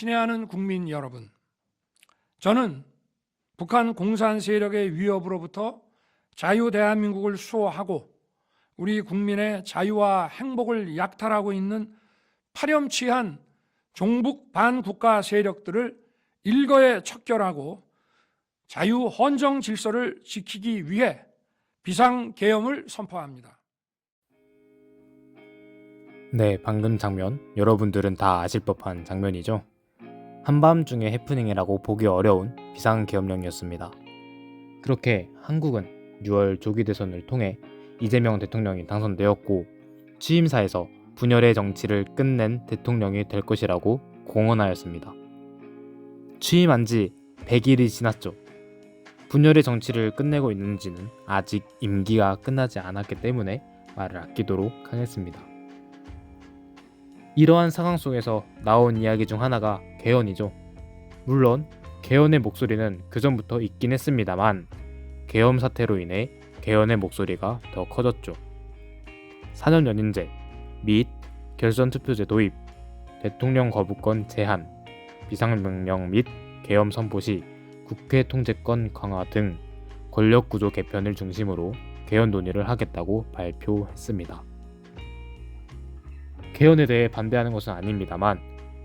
친애하는 국민 여러분, 저는 북한 공산 세력의 위협으로부터 자유 대한민국을 수호하고 우리 국민의 자유와 행복을 약탈하고 있는 파렴치한 종북 반국가 세력들을 일거에 척결하고 자유 헌정 질서를 지키기 위해 비상계엄을 선포합니다. 네, 방금 장면 여러분들은 다 아실 법한 장면이죠. 한밤중의 해프닝이라고 보기 어려운 비상계엄령이었습니다. 그렇게 한국은 6월 조기 대선을 통해 이재명 대통령이 당선되었고 취임사에서 분열의 정치를 끝낸 대통령이 될 것이라고 공언하였습니다. 취임한 지 100일이 지났죠. 분열의 정치를 끝내고 있는지는 아직 임기가 끝나지 않았기 때문에 말을 아끼도록 하겠습니다. 이러한 상황 속에서 나온 이야기 중 하나가 개헌이죠. 물론 개헌의 목소리는 그전부터 있긴 했습니다만 계엄 사태로 인해 개헌의 목소리가 더 커졌죠. 4년 연임제 및 결선 투표제 도입, 대통령 거부권 제한, 비상명령 및 계엄 선포 시 국회 통제권 강화 등 권력구조 개편을 중심으로 개헌 논의를 하겠다고 발표했습니다. 개헌에 대해 반대하는 것은 아닙니다만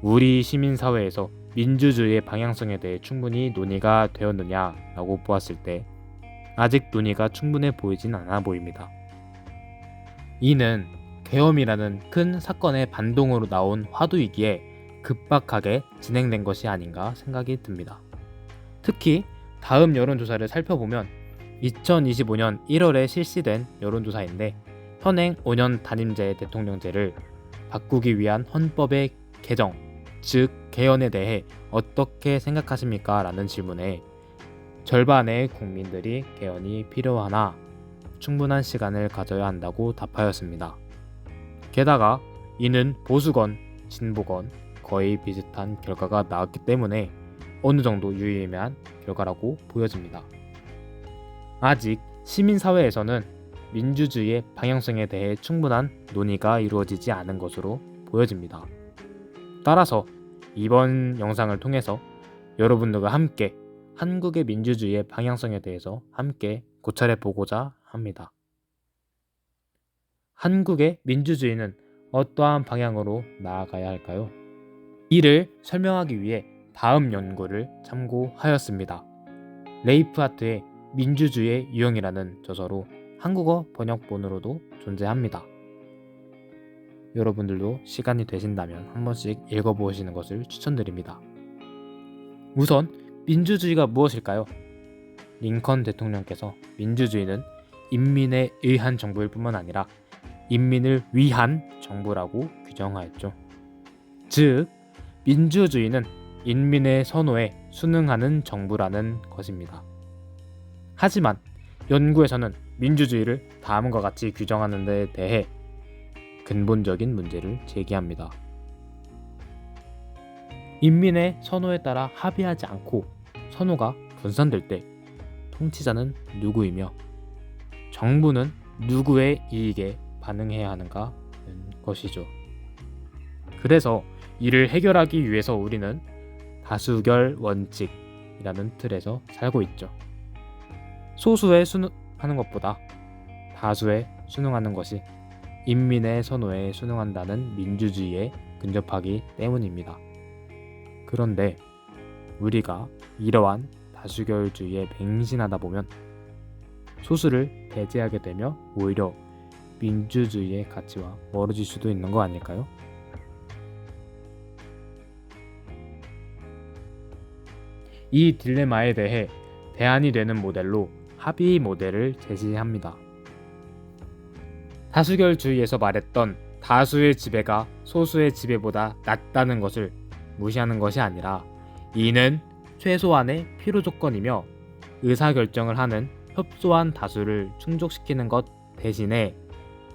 우리 시민사회에서 민주주의의 방향성에 대해 충분히 논의가 되었느냐라고 보았을 때 아직 논의가 충분해 보이진 않아 보입니다. 이는 계엄이라는 큰 사건의 반동으로 나온 화두이기에 급박하게 진행된 것이 아닌가 생각이 듭니다. 특히 다음 여론조사를 살펴보면 2025년 1월에 실시된 여론조사인데 현행 5년 단임제 대통령제를 바꾸기 위한 헌법의 개정, 즉 개헌에 대해 어떻게 생각하십니까? 라는 질문에 절반의 국민들이 개헌이 필요하나 충분한 시간을 가져야 한다고 답하였습니다. 게다가 이는 보수건, 진보건 거의 비슷한 결과가 나왔기 때문에 어느 정도 유의미한 결과라고 보여집니다. 아직 시민사회에서는 민주주의의 방향성에 대해 충분한 논의가 이루어지지 않은 것으로 보여집니다. 따라서 이번 영상을 통해서 여러분들과 함께 한국의 민주주의의 방향성에 대해서 함께 고찰해 보고자 합니다. 한국의 민주주의는 어떠한 방향으로 나아가야 할까요? 이를 설명하기 위해 다음 연구를 참고하였습니다. 레이프하트의 민주주의의 유형이라는 저서로 한국어 번역본으로도 존재합니다. 여러분들도 시간이 되신다면 한 번씩 읽어보시는 것을 추천드립니다. 우선 민주주의가 무엇일까요? 링컨 대통령께서 민주주의는 인민에 의한 정부일 뿐만 아니라 인민을 위한 정부라고 규정하였죠. 즉, 민주주의는 인민의 선호에 순응하는 정부라는 것입니다. 하지만 연구에서는 민주주의를 다음과 같이 규정하는 데 대해 근본적인 문제를 제기합니다. 인민의 선호에 따라 합의하지 않고 선호가 분산될 때 통치자는 누구이며 정부는 누구의 이익에 반응해야 하는가는 것이죠. 그래서 이를 해결하기 위해서 우리는 다수결 원칙이라는 틀에서 살고 있죠. 소수에 순응하는 것보다 다수에 순응하는 것이 인민의 선호에 순응한다는 민주주의에 근접하기 때문입니다. 그런데 우리가 이러한 다수결주의에 맹신하다 보면 소수를 배제하게 되며 오히려 민주주의의 가치와 멀어질 수도 있는 거 아닐까요? 이 딜레마에 대해 대안이 되는 모델로 합의 모델을 제시합니다. 다수결주의에서 말했던 다수의 지배가 소수의 지배보다 낫다는 것을 무시하는 것이 아니라 이는 최소한의 필요 조건이며 의사결정을 하는 협소한 다수를 충족시키는 것 대신에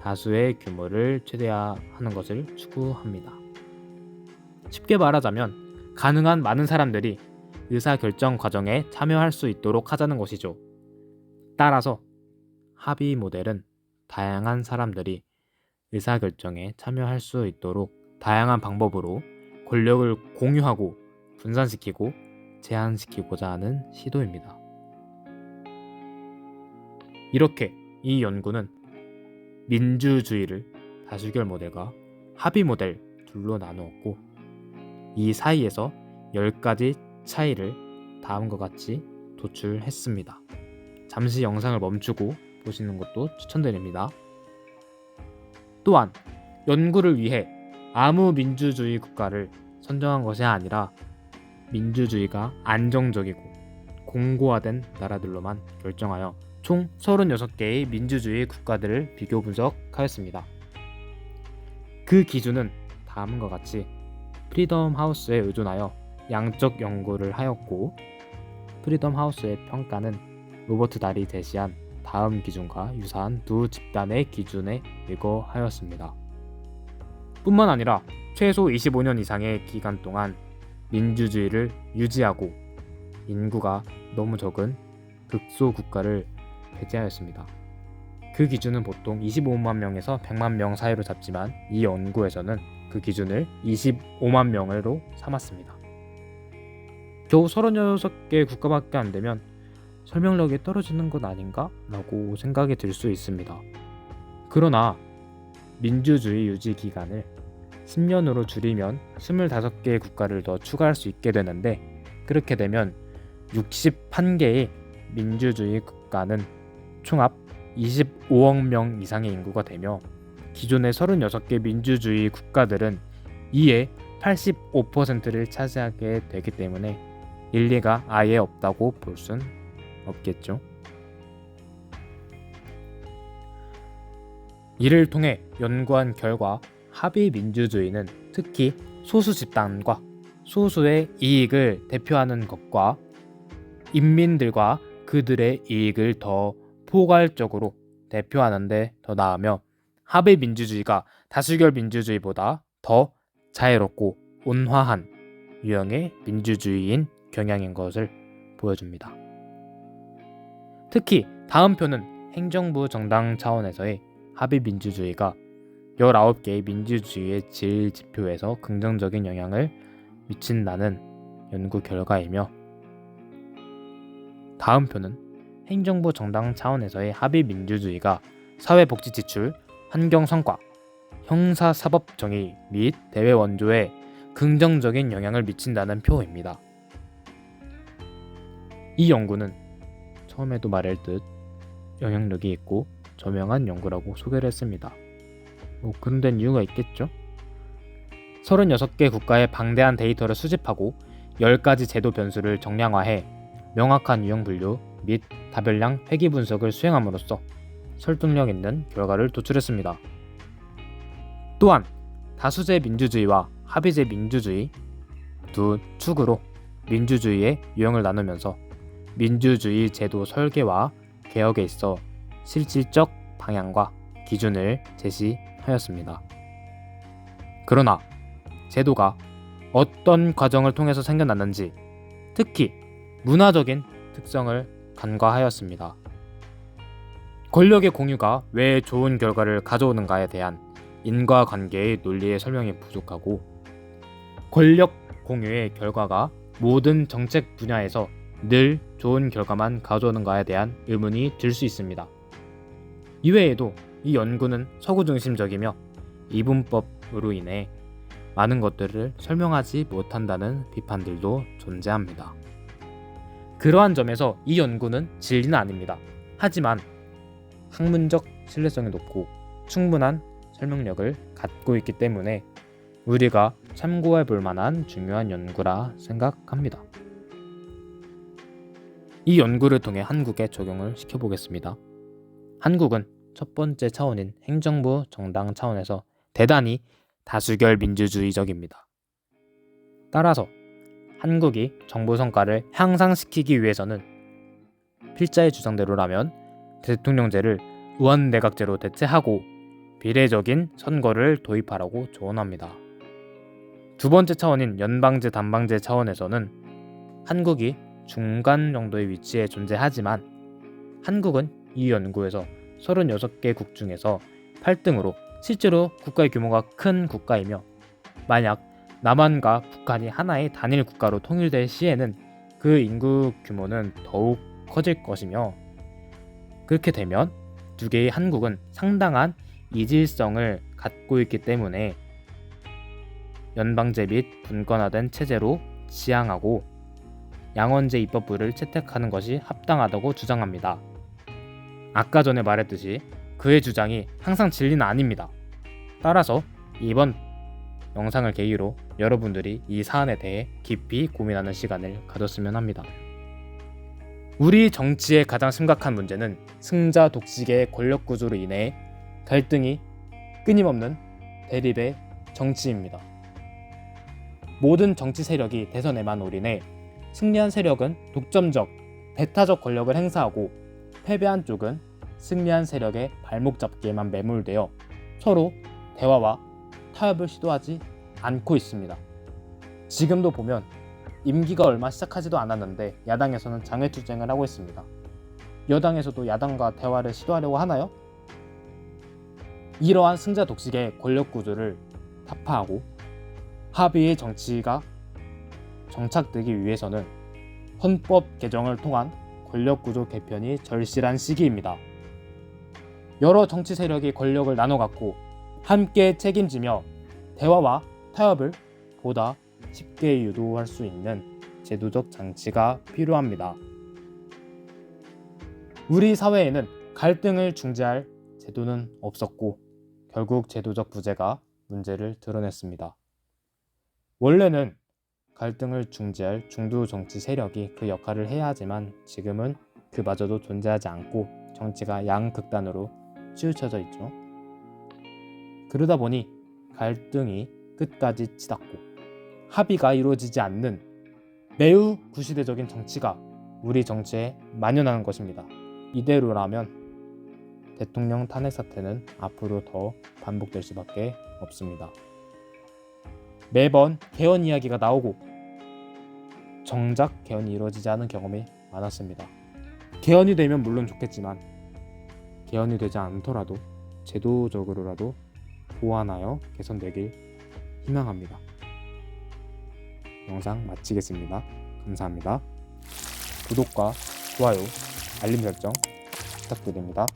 다수의 규모를 최대화하는 것을 추구합니다. 쉽게 말하자면 가능한 많은 사람들이 의사결정 과정에 참여할 수 있도록 하자는 것이죠. 따라서 합의 모델은 다양한 사람들이 의사결정에 참여할 수 있도록 다양한 방법으로 권력을 공유하고 분산시키고 제한시키고자 하는 시도입니다. 이렇게 이 연구는 민주주의를 다수결 모델과 합의 모델 둘로 나누었고, 이 사이에서 10가지 차이를 다음과 같이 도출했습니다. 잠시 영상을 멈추고 보시는 것도 추천드립니다. 또한 연구를 위해 아무 민주주의 국가를 선정한 것이 아니라 민주주의가 안정적이고 공고화된 나라들로만 결정하여 총 36개의 민주주의 국가들을 비교 분석하였습니다. 그 기준은 다음과 같이 프리덤 하우스에 의존하여 양적 연구를 하였고, 프리덤 하우스의 평가는 로버트 달이 제시한 다음 기준과 유사한 두 집단의 기준에 의거하였습니다. 뿐만 아니라 최소 25년 이상의 기간 동안 민주주의를 유지하고 인구가 너무 적은 극소 국가를 배제하였습니다. 그 기준은 보통 25만 명에서 100만 명 사이로 잡지만 이 연구에서는 그 기준을 25만 명으로 삼았습니다. 겨우 36개 국가밖에 안 되면 설명력이 떨어지는 것 아닌가? 라고 생각이 들 수 있습니다. 그러나 민주주의 유지 기간을 10년으로 줄이면 25개의 국가를 더 추가할 수 있게 되는데, 그렇게 되면 61개의 민주주의 국가는 총합 25억 명 이상의 인구가 되며, 기존의 36개 민주주의 국가들은 이에 85%를 차지하게 되기 때문에 일리가 아예 없다고 볼 순 없겠죠. 이를 통해 연구한 결과 합의 민주주의는 특히 소수 집단과 소수의 이익을 대표하는 것과 인민들과 그들의 이익을 더 포괄적으로 대표하는데 더 나으며, 합의 민주주의가 다수결 민주주의보다 더 자유롭고 온화한 유형의 민주주의인 경향인 것을 보여줍니다. 특히 다음 표는 행정부 정당 차원에서의 합의 민주주의가 19개의 민주주의의 질 지표에서 긍정적인 영향을 미친다는 연구 결과이며, 다음 표는 행정부 정당 차원에서의 합의 민주주의가 사회복지 지출, 환경 성과, 형사사법 정의 및 대외 원조에 긍정적인 영향을 미친다는 표입니다. 이 연구는 처음에도 말했듯 영향력이 있고 저명한 연구라고 소개를 했습니다. 그런 데는 이유가 있겠죠? 36개 국가의 방대한 데이터를 수집하고 10가지 제도 변수를 정량화해 명확한 유형 분류 및 다별량 회귀 분석을 수행함으로써 설득력 있는 결과를 도출했습니다. 또한 다수제 민주주의와 합의제 민주주의 두 축으로 민주주의의 유형을 나누면서 민주주의 제도 설계와 개혁에 있어 실질적 방향과 기준을 제시하였습니다. 그러나 제도가 어떤 과정을 통해서 생겨났는지, 특히 문화적인 특성을 간과하였습니다. 권력의 공유가 왜 좋은 결과를 가져오는가에 대한 인과관계의 논리의 설명이 부족하고, 권력 공유의 결과가 모든 정책 분야에서 늘 좋은 결과만 가져오는가에 대한 의문이 들 수 있습니다. 이외에도 이 연구는 서구 중심적이며 이분법으로 인해 많은 것들을 설명하지 못한다는 비판들도 존재합니다. 그러한 점에서 이 연구는 진리는 아닙니다. 하지만 학문적 신뢰성이 높고 충분한 설명력을 갖고 있기 때문에 우리가 참고해 볼 만한 중요한 연구라 생각합니다. 이 연구를 통해 한국에 적용을 시켜보겠습니다. 한국은 첫 번째 차원인 행정부 정당 차원에서 대단히 다수결 민주주의적입니다. 따라서 한국이 정부 성과를 향상시키기 위해서는 필자의 주장대로라면 대통령제를 의원내각제로 대체하고 비례적인 선거를 도입하라고 조언합니다. 두 번째 차원인 연방제 단방제 차원에서는 한국이 중간 정도의 위치에 존재하지만 한국은 이 연구에서 36개 국 중에서 8등으로 실제로 국가의 규모가 큰 국가이며, 만약 남한과 북한이 하나의 단일 국가로 통일될 시에는 그 인구 규모는 더욱 커질 것이며, 그렇게 되면 두 개의 한국은 상당한 이질성을 갖고 있기 때문에 연방제 및 분권화된 체제로 지향하고 양원제 입법부를 채택하는 것이 합당하다고 주장합니다. 아까 전에 말했듯이 그의 주장이 항상 진리는 아닙니다. 따라서 이번 영상을 계기로 여러분들이 이 사안에 대해 깊이 고민하는 시간을 가졌으면 합니다. 우리 정치의 가장 심각한 문제는 승자 독식의 권력 구조로 인해 갈등이 끊임없는 대립의 정치입니다. 모든 정치 세력이 대선에만 올인해 승리한 세력은 독점적, 배타적 권력을 행사하고 패배한 쪽은 승리한 세력의 발목 잡기에만 매몰되어 서로 대화와 타협을 시도하지 않고 있습니다. 지금도 보면 임기가 얼마 시작하지도 않았는데 야당에서는 장외투쟁을 하고 있습니다. 여당에서도 야당과 대화를 시도하려고 하나요? 이러한 승자 독식의 권력 구조를 타파하고 합의의 정치가 정착되기 위해서는 헌법 개정을 통한 권력 구조 개편이 절실한 시기입니다. 여러 정치 세력이 권력을 나눠 갖고 함께 책임지며 대화와 타협을 보다 쉽게 유도할 수 있는 제도적 장치가 필요합니다. 우리 사회에는 갈등을 중재할 제도는 없었고 결국 제도적 부재가 문제를 드러냈습니다. 원래는 갈등을 중재할 중도 정치 세력이 그 역할을 해야 하지만 지금은 그마저도 존재하지 않고 정치가 양극단으로 치우쳐져 있죠. 그러다 보니 갈등이 끝까지 치닫고 합의가 이루어지지 않는 매우 구시대적인 정치가 우리 정치에 만연하는 것입니다. 이대로라면 대통령 탄핵 사태는 앞으로 더 반복될 수밖에 없습니다. 매번 개헌 이야기가 나오고 정작 개헌이 이루어지지 않은 경험이 많았습니다. 개헌이 되면 물론 좋겠지만 개헌이 되지 않더라도 제도적으로라도 보완하여 개선되길 희망합니다. 영상 마치겠습니다. 감사합니다. 구독과 좋아요, 알림 설정 부탁드립니다.